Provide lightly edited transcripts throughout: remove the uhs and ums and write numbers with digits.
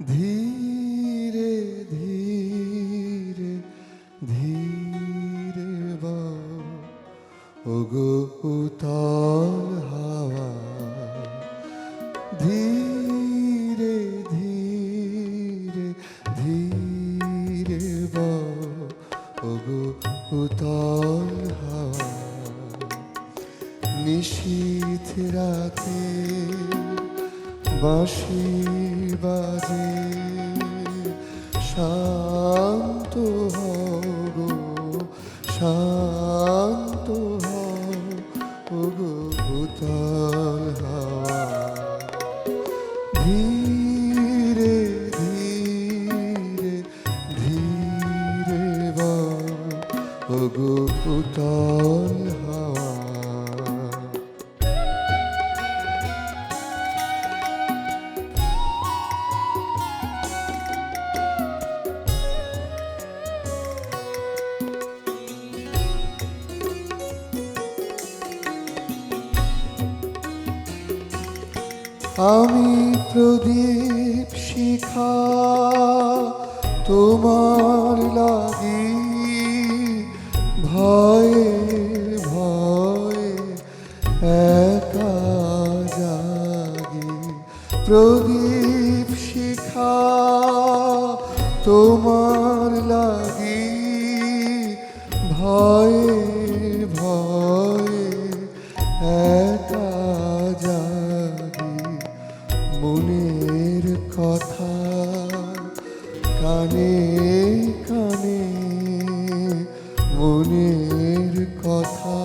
ধীরে ধীরে ধীরে ওগো উতাল হাওয়া, ধীরে ধীরে ধীরে ওগো উতাল হাওয়া। নিশীথ রাতে বাঁশি বাজে, শান্ত হও গো, শান্ত হও ওগো উতাল হাওয়া। ধীরে ধীরে ধীরে ওগো উতাল হাওয়া। আমি প্রদীপ শিখা তোমার লাগি, ভয়ে ভয়ে একা জাগি। প্রদীপ শিখা তোমার লাগি, ভয়ে ভয়ে একা জাগি। মনের কথা কানে কানে, মনের কথা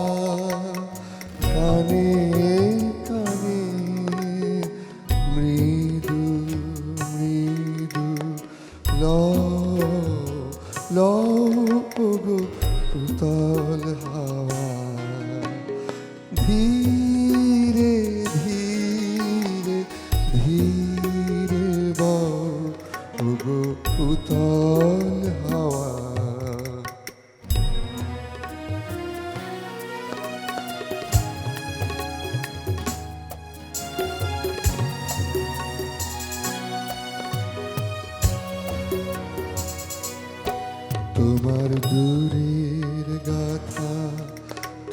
কানে কানে, মৃদু মৃদু লও লও ওগো উতাল হাওয়া। ধীরে ধীরে ধীরে ওগো উতাল হাওয়া। তোমার দূরের গাথা,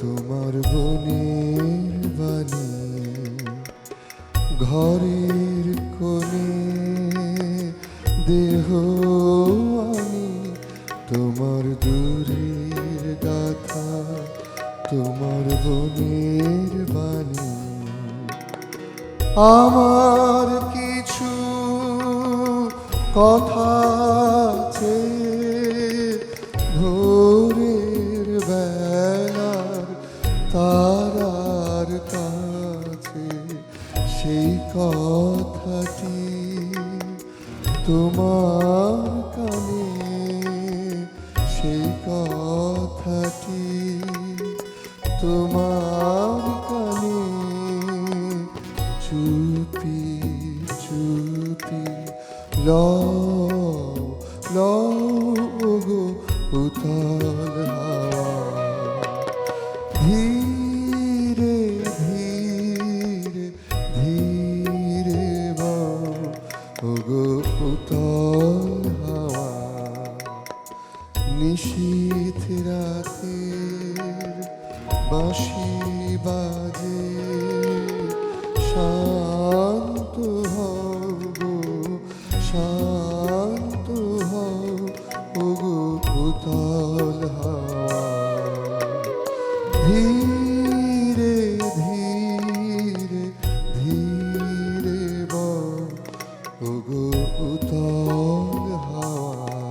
তোমার বনের বাণী, ঘরের কোণে দেহ আনি। তোমার দূরের গাথা, তোমার বনের বাণী। আমার কিছু কথা আছে ভোরের বেলার তারার কাছে, সেই কথাটি তোমার কানে, সেই কথাটি তোমার কানে। চুপি চুপি লও লও ওগো উতাল হাওয়া। ধীরে ধীরে ধীরে ওগো উতাল হাওয়া। নিশীথ রাতের বাঁশি বাজে, শান্ত হও গো, শান্ত হও ওগো উতাল হাওয়া। ধীরে ধীরে ধীরে ওগো উতাল হাওয়া।